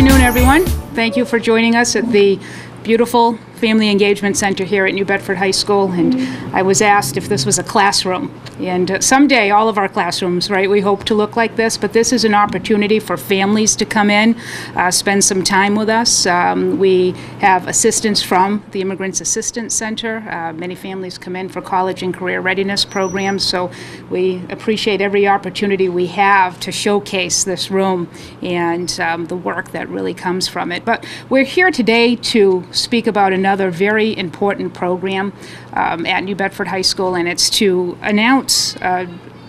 afternoon, everyone. Thank you for joining us at the beautiful Family Engagement Center here at New Bedford High School. And I was asked if this was a classroom. And someday, all of our classrooms, right, we hope to look like this. But this is an opportunity for families to come in, spend some time with us. We have assistance from the Immigrants Assistance Center. Many families come in for college and career readiness programs. So we appreciate every opportunity we have to showcase this room and the work that really comes from it. But we're here today to speak about another very important program at New Bedford High School, and it's to announce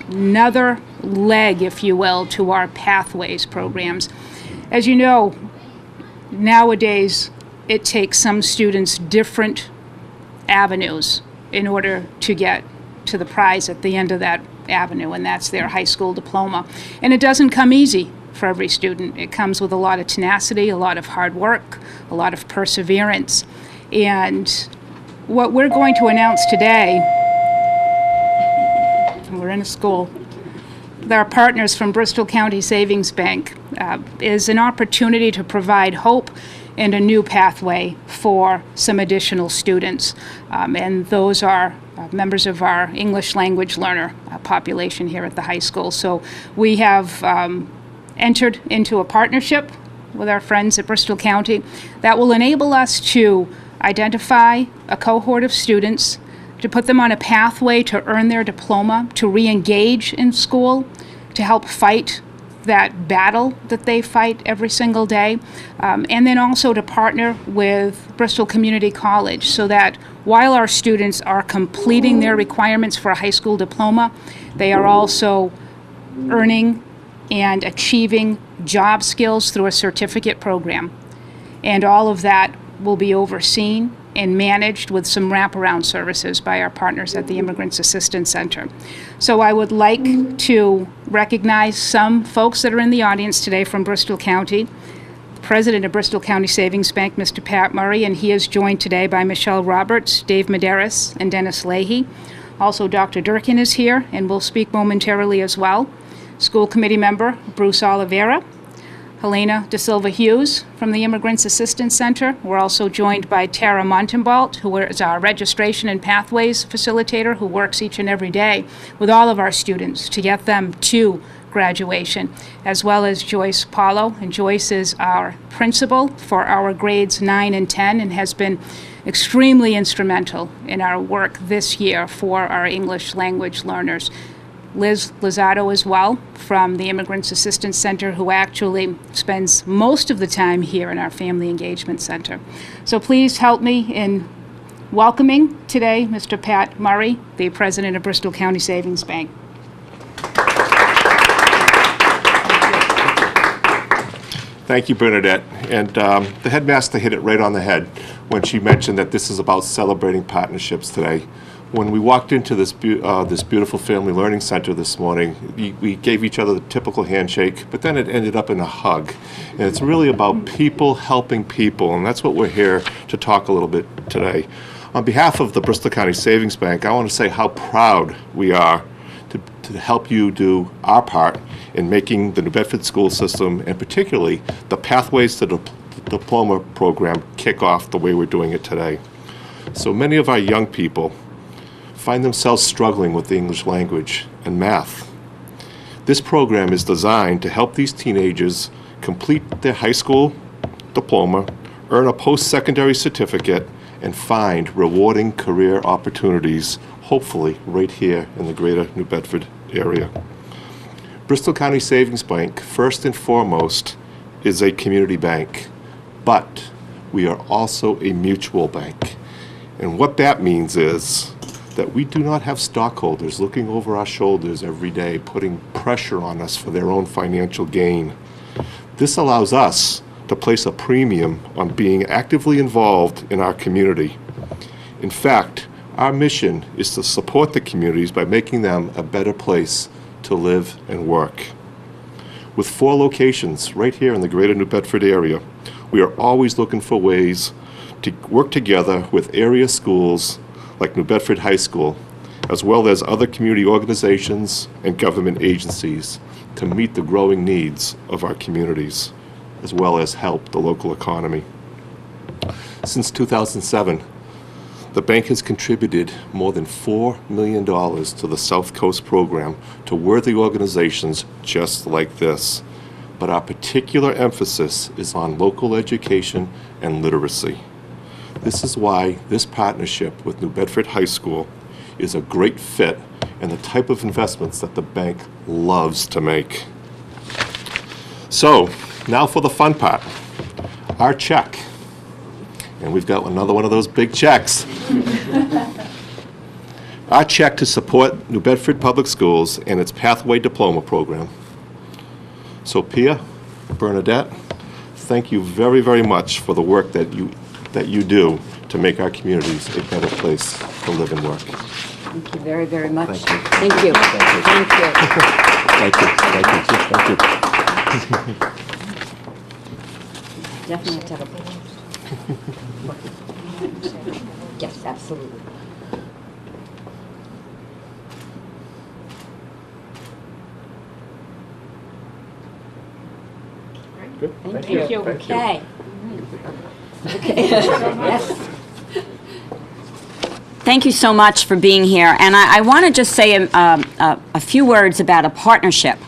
another leg, if you will, to our Pathways programs. As you know, nowadays it takes some students different avenues in order to get to the prize at the end of that avenue, and that's their high school diploma. And it doesn't come easy for every student. It comes with a lot of tenacity, a lot of hard work, a lot of perseverance. And what we're going to announce today, we're in a school, with our partners from Bristol County Savings Bank, is an opportunity to provide hope and a new pathway for some additional students. And those are members of our English language learner population here at the high school. So we have entered into a partnership with our friends at Bristol County that will enable us to identify a cohort of students, to put them on a pathway to earn their diploma, to re-engage in school, to help fight that battle that they fight every single day, and then also to partner with Bristol Community College so that while our students are completing their requirements for a high school diploma, they are also earning and achieving job skills through a certificate program. And all of that will be overseen and managed with some wraparound services by our partners at the Immigrants Assistance Center. So I would like to recognize some folks that are in the audience today from Bristol County. The President of Bristol County Savings Bank, Mr. Pat Murray, and he is joined today by Michelle Roberts, Dave Medeiros, and Dennis Leahy. Also, Dr. Durkin is here and will speak momentarily as well. School Committee Member Bruce Oliveira, Helena De Silva Hughes from the Immigrants Assistance Center. We're also joined by Tara Montenbalt, who is our Registration and Pathways Facilitator, who works each and every day with all of our students to get them to graduation, as well as Joyce Paulo. And Joyce is our principal for our grades 9 and 10 and has been extremely instrumental in our work this year for our English language learners. Liz Lazaro as well from the Immigrants Assistance Center, who actually spends most of the time here in our Family Engagement Center. So please help me in welcoming today Mr. Pat Murray, the President of Bristol County Savings Bank. Thank you, Bernadette. And the headmaster hit it right on the head when she mentioned that this is about celebrating partnerships today. When we walked into this beautiful Family Learning Center this morning, we gave each other the typical handshake, but then it ended up in a hug. And it's really about people helping people, and that's what we're here to talk a little bit today. On behalf of the Bristol County Savings Bank, I want to say how proud we are to help you do our part in making the New Bedford school system, and particularly the Pathways to the Diploma program, kick off the way we're doing it today. So many of our young people find themselves struggling with the English language and math. This program is designed to help these teenagers complete their high school diploma, earn a post-secondary certificate, and find rewarding career opportunities, hopefully right here in the greater New Bedford area. Bristol County Savings Bank, first and foremost, is a community bank, but we are also a mutual bank. And what that means is that we do not have stockholders looking over our shoulders every day, putting pressure on us for their own financial gain. This allows us to place a premium on being actively involved in our community. In fact, our mission is to support the communities by making them a better place to live and work. With 4 locations right here in the greater New Bedford area, we are always looking for ways to work together with area schools like New Bedford High School, as well as other community organizations and government agencies to meet the growing needs of our communities. as well as help the local economy. Since 2007, the bank has contributed more than $4 million to the South Coast program to worthy organizations just like this. But our particular emphasis is on local education and literacy. This is why this partnership with New Bedford High School is a great fit and the type of investments that the bank loves to make. So, now for the fun part, our check. And we've got another one of those big checks. Our check to support New Bedford Public Schools and its Pathway Diploma program. So Pia, Bernadette, thank you very, very much for the work that you do to make our communities a better place to live and work. Thank you very, very much. Thank you. Thank you. Thank you. Thank you. Thank you. Definitely have to have a picture. Yes, absolutely. Good. Thank you. you. Thank you. Okay. Okay. Yes. Thank you so much for being here. And I want to just say a few words about a partnership.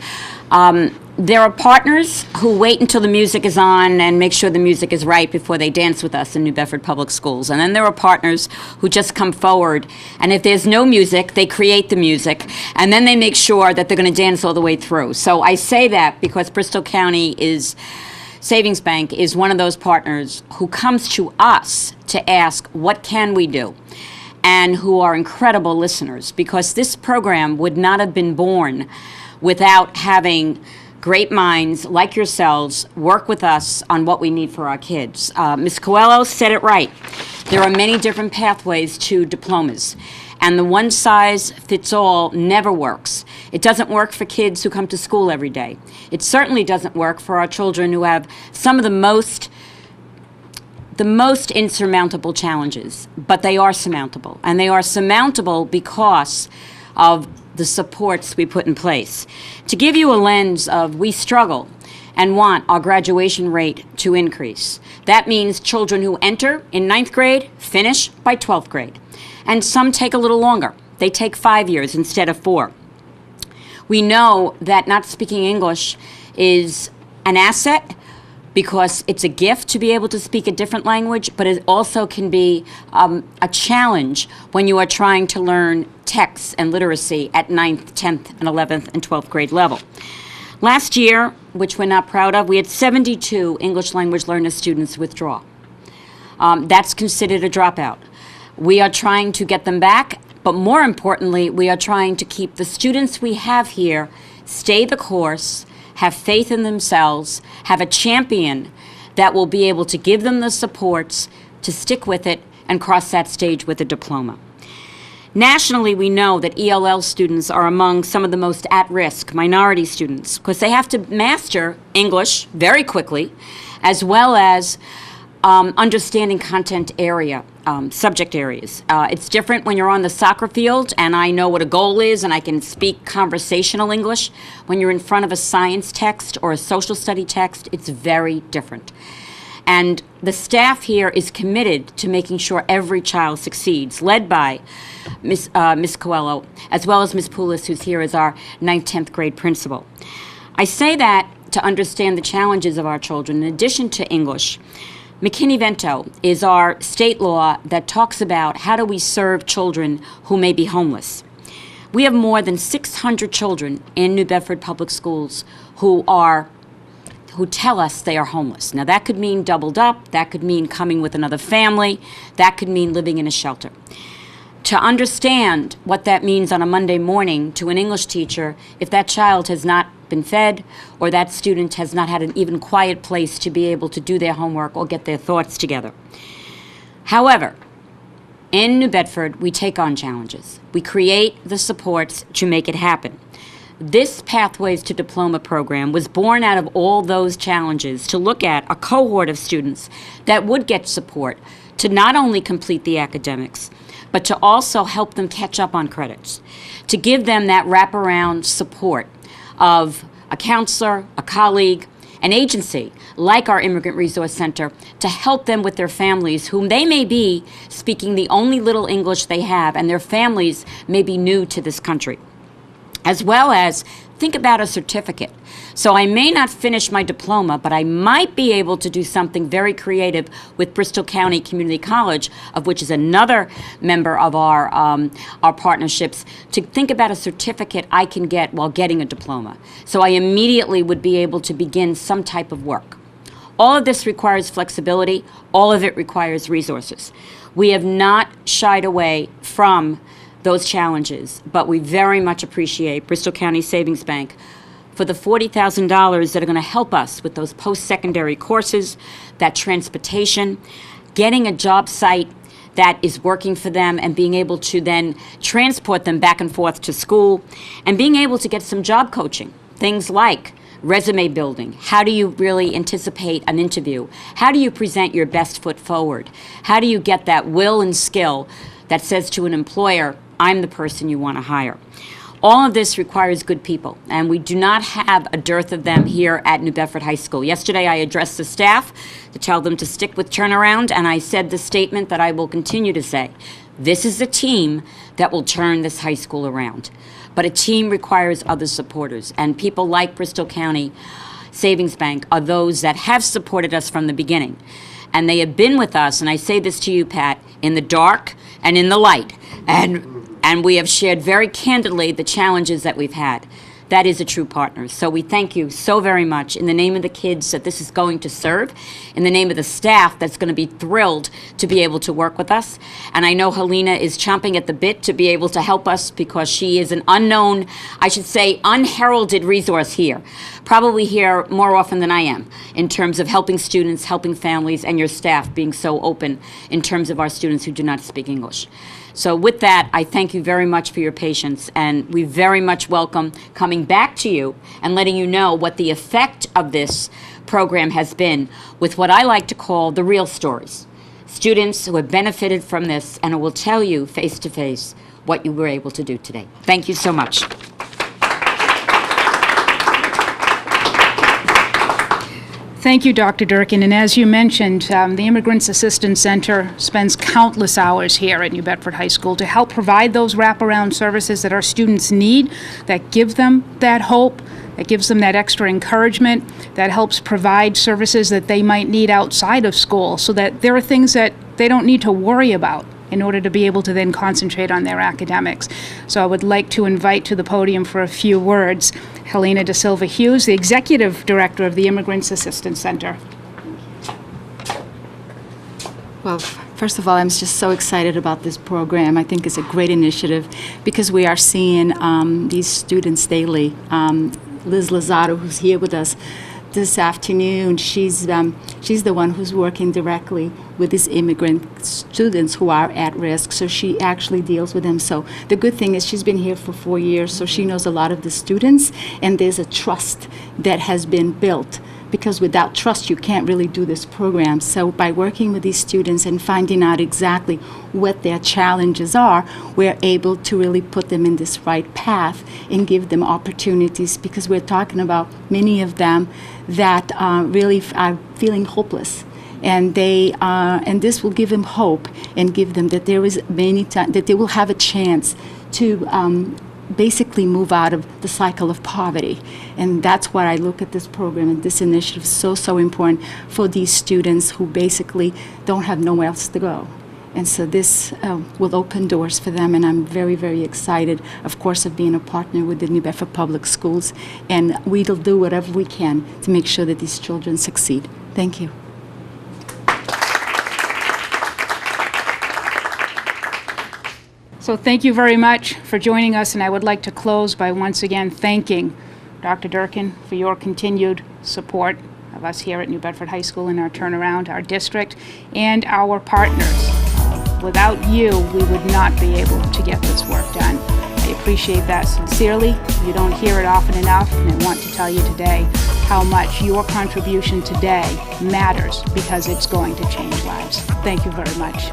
There are partners who wait until the music is on and make sure the music is right before they dance with us in New Bedford Public Schools. And then there are partners who just come forward, and if there's no music, they create the music, and then they make sure that they're going to dance all the way through. So I say that because Bristol County Savings Bank is one of those partners who comes to us to ask, what can we do? And who are incredible listeners, because this program would not have been born without having great minds like yourselves work with us on what we need for our kids. Ms. Coello said it right. There are many different pathways to diplomas, and the one-size-fits-all never works. It doesn't work for kids who come to school every day. It certainly doesn't work for our children who have some of the most insurmountable challenges, but they are surmountable. And they are surmountable because of the supports we put in place. To give you a lens of, we struggle and want our graduation rate to increase. That means children who enter in 9th grade finish by 12th grade. And some take a little longer. They take 5 years instead of 4. We know that not speaking English is an asset, because it's a gift to be able to speak a different language, but it also can be a challenge when you are trying to learn texts and literacy at 9th, 10th, and 11th, and 12th grade level. Last year, which we're not proud of, we had 72 English language learner students withdraw. That's considered a dropout. We are trying to get them back, but more importantly, we are trying to keep the students we have here stay the course, have faith in themselves, have a champion that will be able to give them the supports to stick with it and cross that stage with a diploma. Nationally, we know that ELL students are among some of the most at-risk minority students because they have to master English very quickly, as well as understanding content area, subject areas. It's different when you're on the soccer field and I know what a goal is and I can speak conversational English. When you're in front of a science text or a social study text, it's very different. And the staff here is committed to making sure every child succeeds, led by Ms. Coello, as well as Ms. Poulis, who's here as our 9th, 10th grade principal. I say that to understand the challenges of our children. In addition to English, McKinney-Vento is our state law that talks about how do we serve children who may be homeless. We have more than 600 children in New Bedford Public Schools who tell us they are homeless. Now that could mean doubled up, that could mean coming with another family, that could mean living in a shelter. To understand what that means on a Monday morning to an English teacher, if that child has not been fed or that student has not had an even quiet place to be able to do their homework or get their thoughts together. However, in New Bedford, we take on challenges. We create the supports to make it happen. This Pathways to Diploma program was born out of all those challenges to look at a cohort of students that would get support to not only complete the academics, but to also help them catch up on credits, to give them that wraparound support of a counselor, a colleague, an agency like our Immigrant Resource Center, to help them with their families, whom they may be speaking the only little English they have, and their families may be new to this country. As well as think about a certificate. So I may not finish my diploma, but I might be able to do something very creative with Bristol County Community College, of which is another member of our partnerships, to think about a certificate I can get while getting a diploma. So I immediately would be able to begin some type of work. All of this requires flexibility. All of it requires resources. We have not shied away from those challenges, but we very much appreciate Bristol County Savings Bank for the $40,000 that are going to help us with those post-secondary courses, that transportation, getting a job site that is working for them and being able to then transport them back and forth to school, and being able to get some job coaching, things like resume building. How do you really anticipate an interview? How do you present your best foot forward? How do you get that will and skill that says to an employer, I'm the person you want to hire? All of this requires good people, and we do not have a dearth of them here at New Bedford High School. Yesterday, I addressed the staff to tell them to stick with turnaround, and I said the statement that I will continue to say. This is a team that will turn this high school around. But a team requires other supporters, and people like Bristol County Savings Bank are those that have supported us from the beginning. And they have been with us, and I say this to you, Pat, in the dark and in the light. And we have shared very candidly the challenges that we've had. That is a true partner. So we thank you so very much in the name of the kids that this is going to serve, in the name of the staff that's going to be thrilled to be able to work with us. And I know Helena is chomping at the bit to be able to help us because she is an unknown, I should say, unheralded resource here. Probably here more often than I am in terms of helping students, helping families, and your staff being so open in terms of our students who do not speak English. So with that, I thank you very much for your patience, and we very much welcome coming back to you and letting you know what the effect of this program has been with what I like to call the real stories. Students who have benefited from this and who will tell you face to face what you were able to do today. Thank you so much. Thank you, Dr. Durkin. And as you mentioned, the Immigrants Assistance Center spends countless hours here at New Bedford High School to help provide those wraparound services that our students need, that give them that hope, that gives them that extra encouragement, that helps provide services that they might need outside of school, so that there are things that they don't need to worry about in order to be able to then concentrate on their academics. So I would like to invite to the podium for a few words Helena Da Silva Hughes, the Executive Director of the Immigrants Assistance Center. Well, first of all, I'm just so excited about this program. I think it's a great initiative because we are seeing these students daily. Liz Lazaro, who's here with us this afternoon, she's the one who's working directly with these immigrant students who are at risk, so she actually deals with them. So the good thing is she's been here for 4 years, so she knows a lot of the students, and there's a trust that has been built, because without trust you can't really do this program. So by working with these students and finding out exactly what their challenges are, we're able to really put them in this right path and give them opportunities, because we're talking about many of them that really are feeling hopeless. And and this will give them hope and give them that there is that they will have a chance to basically move out of the cycle of poverty. And that's why I look at this program and this initiative is so important for these students who basically don't have nowhere else to go. And so this will open doors for them, and I'm very, very excited, of course, of being a partner with the New Bedford Public Schools, and we'll do whatever we can to make sure that these children succeed. Thank you. So thank you very much for joining us, and I would like to close by once again thanking Dr. Durkin for your continued support of us here at New Bedford High School in our turnaround, our district, and our partners. Without you, we would not be able to get this work done. I appreciate that sincerely. You don't hear it often enough, and I want to tell you today how much your contribution today matters, because it's going to change lives. Thank you very much.